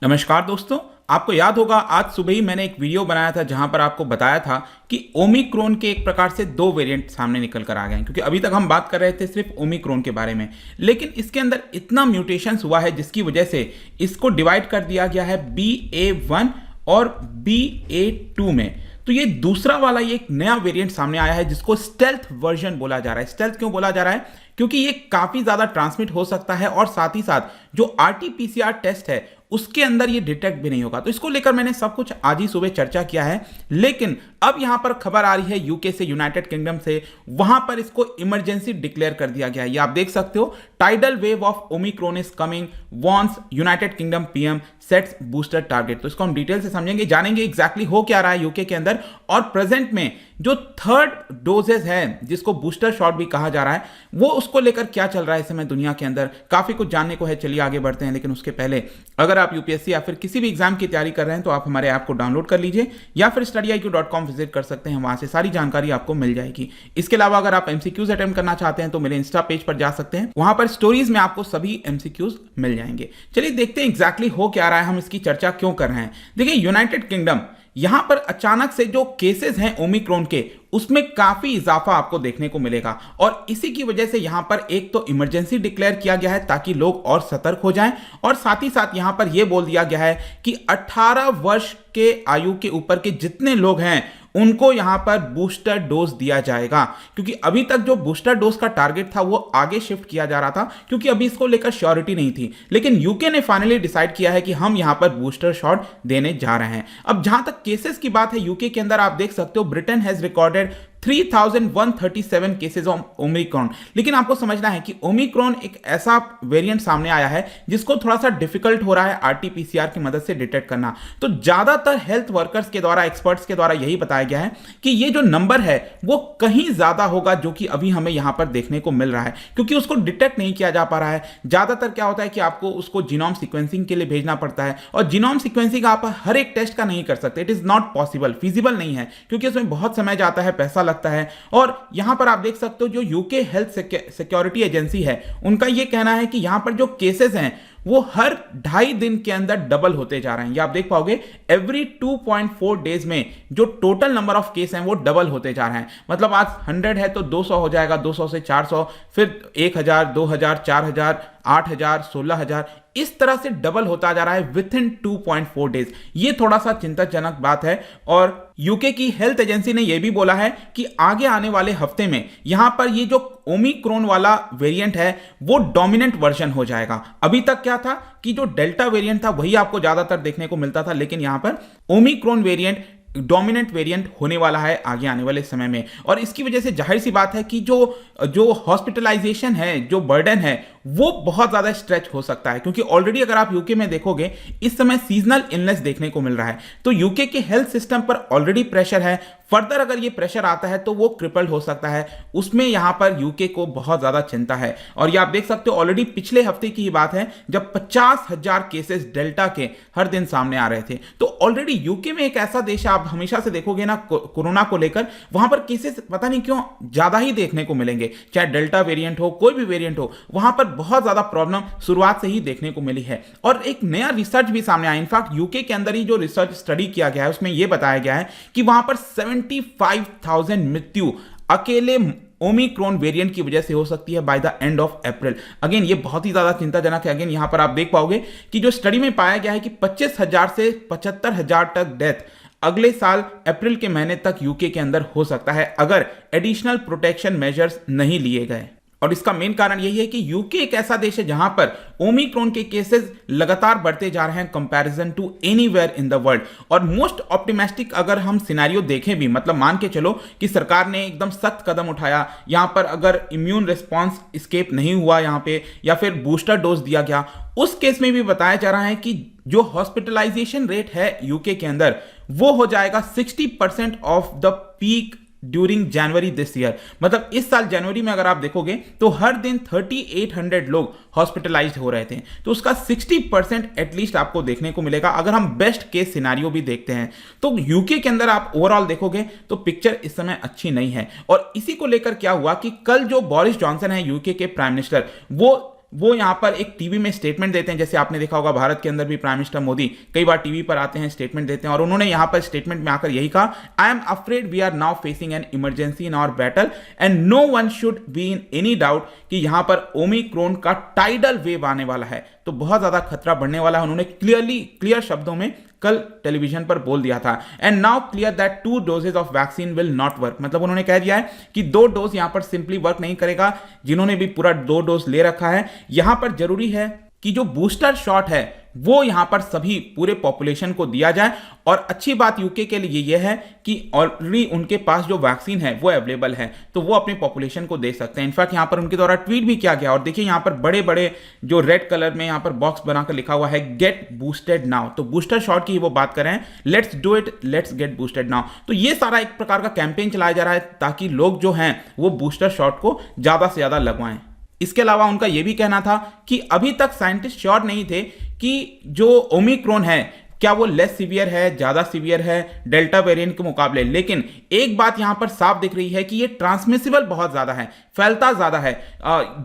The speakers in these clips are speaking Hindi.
नमस्कार दोस्तों। आपको याद होगा आज सुबह ही मैंने एक वीडियो बनाया था जहां पर आपको बताया था कि ओमिक्रॉन के एक प्रकार से दो वेरिएंट सामने निकल कर आ गए हैं, क्योंकि अभी तक हम बात कर रहे थे सिर्फ ओमिक्रॉन के बारे में, लेकिन इसके अंदर इतना म्यूटेशंस हुआ है जिसकी वजह से इसको डिवाइड कर दिया गया है BA.1 और BA.2 में। तो ये दूसरा वाला ये एक नया वेरिएंट सामने आया है जिसको स्टेल्थ वर्जन बोला जा रहा है। स्टेल्थ क्यों बोला जा रहा है? क्योंकि ये काफी ज्यादा ट्रांसमिट हो सकता है और साथ ही साथ जो RT-PCR टेस्ट है उसके अंदर ये डिटेक्ट भी नहीं होगा। तो इसको लेकर मैंने सब कुछ आज ही सुबह चर्चा किया है, लेकिन अब यहां पर खबर आ रही है यूके से, यूनाइटेड किंगडम से, वहां पर इसको इमरजेंसी डिक्लेयर कर दिया गया है। ये आप देख सकते हो, tidal wave of Omicron is coming, warns United Kingdom PM sets booster target. तो इसको हम डिटेल से समझेंगे, जानेंगे एग्जैक्टली हो क्या रहा है यूके के अंदर, और प्रेजेंट में जो थर्ड डोजेज है जिसको बूस्टर शॉट भी कहा जा रहा है, वो उसको लेकर क्या चल रहा है इस समय दुनिया के अंदर। काफी कुछ जानने को है, चलिए आगे बढ़ते हैं। लेकिन उसके पहले अगर आप यूपीएससी या फिर किसी भी एग्जाम की तैयारी कर रहे हैं तो आप हमारे ऐप को डाउनलोड कर लीजिए या फिर studiiq.com विजिट कर सकते हैं, वहां से सारी जानकारी आपको मिल जाएगी। इसके अलावा अगर आप MCQs अटेम्प्ट करना चाहते हैं तो मेरे इंस्टा पेज पर जा सकते हैं, वहां पर स्टोरीज में आपको सभी MCQs मिल जाएंगे। चलिए देखते हैं एग्जैक्टली हो क्या रहा है, हम इसकी चर्चा क्यों कर रहे हैं। देखिए, यूनाइटेड किंगडम यहां पर अचानक से जो केसेस हैं ओमिक्रॉन के उसमें काफी इजाफा आपको देखने को मिलेगा, और इसी की वजह से यहां पर एक तो इमरजेंसी डिक्लेयर किया गया है ताकि लोग और सतर्क हो जाएं, और साथ ही साथ यहां पर यह बोल दिया गया है कि 18 वर्ष के आयु के ऊपर के जितने लोग हैं उनको यहां पर बूस्टर डोज दिया जाएगा। क्योंकि अभी तक जो बूस्टर डोज का टारगेट था वो आगे शिफ्ट किया जा रहा था, क्योंकि अभी इसको लेकर श्योरिटी नहीं थी, लेकिन यूके ने फाइनली डिसाइड किया है कि हम यहां पर बूस्टर शॉट देने जा रहे हैं। अब जहां तक केसेस की बात है, यूके के अंदर आप देख सकते हो Britain has recorded 3137 cases of Omicron. लेकिन आपको समझना है कि ओमिक्रॉन एक ऐसा वेरिएंट सामने आया है जिसको थोड़ा सा डिफिकल्ट हो रहा है RT-PCR की मदद से डिटेक्ट करना। तो ज्यादातर हेल्थ वर्कर्स के द्वारा, एक्सपर्ट्स के द्वारा यही बताया गया है कि ये जो नंबर है वो कहीं ज्यादा होगा जो कि अभी हमें यहां पर देखने को मिल रहा है, क्योंकि उसको डिटेक्ट नहीं किया जा पा रहा है। ज्यादातर क्या होता है कि आपको उसको जीनोम सीक्वेंसिंग के लिए भेजना पड़ता है, और जीनोम सीक्वेंसिंग आप हर एक टेस्ट का नहीं कर सकते। It is not possible, feasible नहीं है, क्योंकि उसमें बहुत समय जाता है, पैसा लगता है। और यहां पर आप देख सकते हो जो यूके हेल्थ सिक्योरिटी एजेंसी है उनका यह कहना है कि यहां पर जो केसेस हैं वो हर 2.5 दिन के अंदर डबल होते जा रहे हैं। ये आप देख पाओगे, एवरी 2.4 डेज में जो टोटल नंबर ऑफ केस हैं वो डबल होते जा रहे हैं। मतलब आज 100 है तो 200 हो जाएगा, 200 से 400, फिर 1000, 2000, 4000, 8000, 16000, इस तरह से डबल होता जा रहा है विद इन 2.4 डेज। ये थोड़ा सा चिंताजनक बात है, और यूके की हेल्थ एजेंसी ने यह भी बोला है कि आगे आने वाले हफ्ते में यहां पर ये जो ओमिक्रॉन वाला वेरिएंट है वो डोमिनेंट वर्जन हो जाएगा। अभी तक क्या था कि जो डेल्टा वेरिएंट था वही आपको ज्यादातर देखने को मिलता था, लेकिन यहां पर ओमिक्रॉन वेरिएंट डोमिनेंट वेरिएंट होने वाला है आगे आने वाले समय में। और इसकी वजह से जाहिर सी बात है कि जो हॉस्पिटलाइजेशन है, जो बर्डन है, वो बहुत ज्यादा स्ट्रेच हो सकता है, क्योंकि ऑलरेडी अगर आप यूके में देखोगे इस समय सीजनल इलनेस देखने को मिल रहा है। तो यूके के हेल्थ सिस्टम पर ऑलरेडी प्रेशर है, फर्दर अगर ये प्रेशर आता है तो वो क्रिपल्ड हो सकता है। उसमें यहां पर यूके को बहुत ज्यादा चिंता है, और ये आप देख सकते हो ऑलरेडी पिछले हफ्ते की ही बात है जब 50,000 केसेस डेल्टा के हर दिन सामने आ रहे थे। तो ऑलरेडी यूके में एक ऐसा देश है, आप हमेशा से देखोगे ना कोरोना को लेकर, वहां पर केसेस पता नहीं क्यों ज्यादा ही देखने को मिलेंगे, चाहे डेल्टा वेरिएंट हो, कोई भी वेरिएंट हो, वहां पर बहुत ज्यादा प्रॉब्लम शुरुआत से ही देखने को मिली है। और एक नया रिसर्च भी सामने आया, इनफैक्ट यूके के अंदर ही जो रिसर्च स्टडी किया गया है उसमें यह बताया गया है कि वहां पर 75,000 मृत्यु अकेले ओमिक्रॉन वेरिएंट की वजह से हो सकती है by the end of April. Again ये बहुत ही ज्यादा चिंताजनक है। अगेन यहां पर आप देख पाओगे कि जो स्टडी में पाया गया है कि 25,000 से 75,000 तक डेथ अगले साल अप्रैल के महीने तक यूके के अंदर हो सकता है अगर एडिशनल प्रोटेक्शन मेजर्स नहीं लिए गए। और इसका मेन कारण यही है कि यूके एक ऐसा देश है जहां पर ओमिक्रॉन के केसेस लगातार बढ़ते जा रहे हैं comparison to anywhere in the world. और मोस्ट ऑप्टिमिस्टिक अगर हम सिनेरियो देखें भी, मतलब मान के चलो कि सरकार ने एकदम सख्त कदम उठाया, यहां पर अगर इम्यून रिस्पॉन्स स्केप नहीं हुआ यहां पे, या फिर बूस्टर डोज दिया गया, उस केस में भी बताया जा रहा है कि जो हॉस्पिटलाइजेशन रेट है यूके के अंदर वो हो जाएगा 60% of the peak during January this year. मतलब इस साल जनवरी में अगर आप देखोगे तो हर दिन 3800 लोग हॉस्पिटलाइज्ड हो रहे थे, तो उसका 60% एटलीस्ट आपको देखने को मिलेगा अगर हम बेस्ट केस सिनारियो भी देखते हैं। तो यूके के अंदर आप ओवरऑल देखोगे तो पिक्चर इस समय अच्छी नहीं है। और इसी को लेकर क्या हुआ कि कल जो बोरिस जॉनसन है यूके के प्राइम मिनिस्टर, वो वो यहाँ पर एक टीवी में स्टेटमेंट देते हैं। जैसे आपने देखा होगा भारत के अंदर भी प्राइम मिनिस्टर मोदी कई बार टीवी पर आते हैं, स्टेटमेंट देते हैं, और उन्होंने यहाँ पर स्टेटमेंट में आकर यही कहा, I am afraid we are now facing an emergency in our battle and no one should be in any doubt कि यहाँ पर ओमिक्रॉन का टाइडल वेव आने वाला है, तो बहुत ज्यादा खतरा बढ़ने वाला है। उन्होंने क्लियर शब्दों में कल टेलीविजन पर बोल दिया था। And now clear that 2 doses of vaccine will not work, मतलब उन्होंने कह दिया है कि 2 डोज यहां पर सिंपली वर्क नहीं करेगा। जिन्होंने भी पूरा 2 डोज ले रखा है, यहां पर जरूरी है कि जो बूस्टर शॉट है वो यहां पर सभी पूरे पॉपुलेशन को दिया जाए। और अच्छी बात यूके के लिए यह है कि ऑलरेडी उनके पास जो वैक्सीन है वो अवेलेबल है, तो वो अपने पॉपुलेशन को दे सकते हैं। इनफैक्ट यहां पर उनके द्वारा ट्वीट भी किया गया, और देखिए यहां पर बड़े बड़े जो रेड कलर में यहां पर बॉक्स बनाकर लिखा हुआ है गेट बूस्टेड नाउ, तो बूस्टर शॉट की वो बात कर रहे हैं, let's do it, let's get boosted now. तो ये सारा एक प्रकार का कैंपेन चलाया जा रहा है ताकि लोग जो हैं वो बूस्टर शॉट को ज्यादा से ज्यादा लगवाएं। इसके अलावा उनका यह भी कहना था कि अभी तक साइंटिस्ट श्योर नहीं थे कि जो ओमिक्रॉन है क्या वो लेस सीवियर है, ज्यादा सीवियर है डेल्टा वेरिएंट के मुकाबले, लेकिन एक बात यहां पर साफ दिख रही है कि ये ट्रांसमिसिबल बहुत ज्यादा है, फैलता ज्यादा है।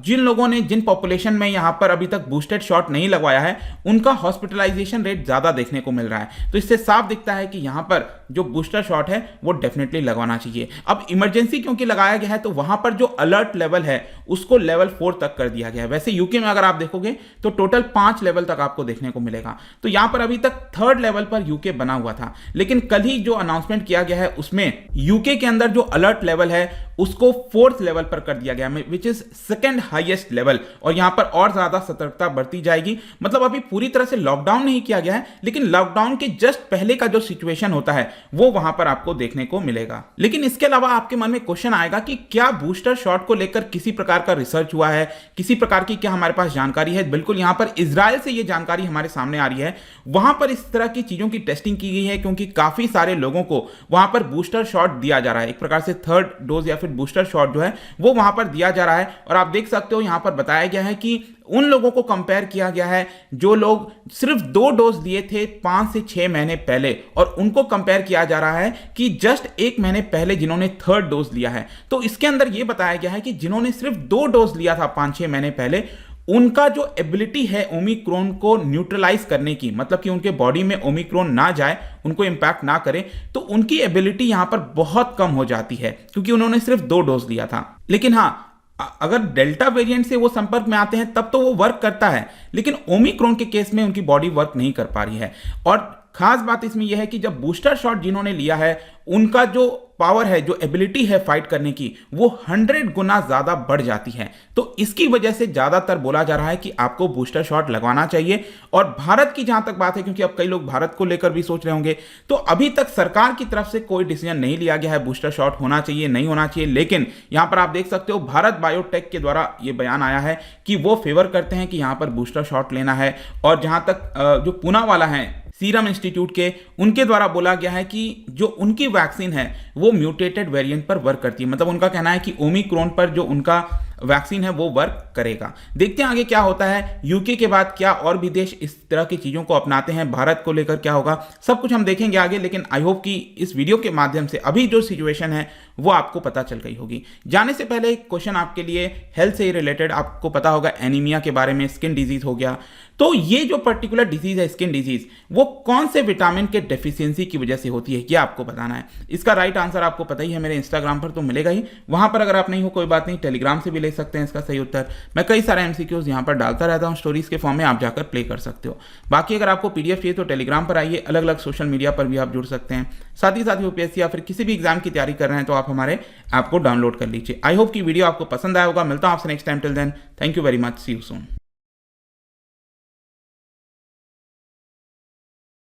जिन लोगों ने जिन पॉपुलेशन में यहां पर अभी तक बूस्टेड शॉट नहीं लगवाया है उनका हॉस्पिटलाइजेशन रेट ज्यादा देखने को मिल रहा है। तो इससे साफ दिखता है कि यहां पर जो बूस्टर शॉट है वो डेफिनेटली लगवाना चाहिए। अब इमरजेंसी क्योंकि लगाया गया है तो वहां पर जो अलर्ट लेवल है उसको लेवल 4 तक कर दिया गया है। वैसे यूके में अगर आप देखोगे तो टोटल 5 लेवल तक आपको देखने को मिलेगा, तो यहां पर अभी तक 3rd लेवल पर यूके बना हुआ था, लेकिन कल ही जो अनाउंसमेंट किया गया है उसमें यूके के अंदर जो अलर्ट लेवल है उसको 4th लेवल पर कर दिया गया, which is 2nd highest level, और यहां पर और ज्यादा सतर्कता बढ़ती जाएगी। मतलब अभी पूरी तरह से लॉकडाउन नहीं किया गया है, लेकिन लॉकडाउन के जस्ट पहले का जो सिचुएशन होता है वो वहां पर आपको देखने को मिलेगा। लेकिन इसके अलावा आपके मन में क्वेश्चन आएगा कि क्या बूस्टर शॉट को लेकर किसी प्रकार का रिसर्च हुआ है, किसी प्रकार की क्या हमारे पास जानकारी है? बिल्कुल, यहां पर इजराइल से यह जानकारी हमारे सामने आ रही है। वहां पर इस तरह की चीजों की टेस्टिंग की गई है क्योंकि काफी सारे लोगों को वहां पर बूस्टर शॉट दिया जा रहा है, एक प्रकार से 3rd डोज या फिर बूस्टर शॉट जो है वो वहां पर दिया जा रहा है। और आप देख सकते हो यहां पर बताया गया है कि उन लोगों को कंपेयर किया गया है जो लोग सिर्फ 2 डोज लिए थे 5 से 6 महीने पहले, और उनको कंपेयर किया जा रहा है कि जस्ट 1 महीने पहले जिन्होंने 3rd डोज लिया है। तो इसके अंदर यह बताया गया है कि जिन्होंने सिर्फ 2 डोज लिया था 5-6 महीने पहले, उनका जो एबिलिटी है ओमिक्रॉन को न्यूट्रलाइज करने की, मतलब कि उनके बॉडी में ओमिक्रॉन ना जाए, उनको इंपैक्ट ना करे, तो उनकी एबिलिटी यहां पर बहुत कम हो जाती है क्योंकि उन्होंने सिर्फ 2 डोज लिया था। लेकिन हां, अगर डेल्टा वेरिएंट से वो संपर्क में आते हैं तब तो वो वर्क करता है, लेकिन ओमिक्रॉन के केस में उनकी बॉडी वर्क नहीं कर पा रही है। और खास बात इसमें यह है कि जब बूस्टर शॉट जिन्होंने लिया है उनका जो पावर है, जो एबिलिटी है फाइट करने की, वो 100 गुना ज्यादा बढ़ जाती है। तो इसकी वजह से ज्यादातर बोला जा रहा है कि आपको बूस्टर शॉट लगवाना चाहिए। और भारत की जहां तक बात है, क्योंकि अब कई लोग भारत को लेकर भी सोच रहे होंगे, तो अभी तक सरकार की तरफ से कोई डिसीजन नहीं लिया गया है बूस्टर शॉट होना चाहिए नहीं होना चाहिए। लेकिन यहां पर आप देख सकते हो भारत बायोटेक के द्वारा यह बयान आया है कि वो फेवर करते हैं कि यहां पर बूस्टर शॉट लेना है। और जहां तक जो पूना वाला है सीरम इंस्टीट्यूट के, उनके द्वारा बोला गया है कि जो उनकी वैक्सीन है वो म्यूटेटेड वेरिएंट पर वर्क करती है। मतलब उनका कहना है कि ओमिक्रॉन पर जो उनका वैक्सीन है वो वर्क करेगा। देखते हैं आगे क्या होता है। यूके के बाद क्या और भी देश इस तरह की चीजों को अपनाते हैं, भारत को लेकर क्या होगा, सब कुछ हम देखेंगे आगे। लेकिन आई होप कि इस वीडियो के माध्यम से अभी जो सिचुएशन है वो आपको पता चल गई होगी। जाने से पहले एक क्वेश्चन आपके लिए हेल्थ से रिलेटेड, आपको पता होगा एनीमिया के बारे में, स्किन डिजीज हो गया, तो ये जो पर्टिकुलर डिजीज है स्किन डिजीज, वो कौन से विटामिन के डेफिशिएंसी की वजह से होती है, क्या आपको बताना है। इसका राइट आंसर आपको पता ही है, मेरे इंस्टाग्राम पर तो मिलेगा ही, वहां पर अगर आप नहीं हो कोई बात नहीं, टेलीग्राम से भी ले सकते हैं इसका सही उत्तर। मैं कई सारे एमसीक्यूज यहां पर डालता रहता हूं स्टोरीज के फॉर्म में, आप जाकर प्ले कर सकते हो। बाकी अगर आपको पीडीएफ चाहिए तो टेलीग्राम पर आइए, अलग अलग सोशल मीडिया पर भी आप जुड़ सकते हैं। साथ ही यूपीएससी या फिर किसी भी एग्जाम की तैयारी कर रहे हैं तो आप हमारे ऐप को डाउनलोड कर लीजिए। आई होप कि वीडियो आपको पसंद आया होगा। मिलता हूं आपसे next time, till then thank you very much, see you soon.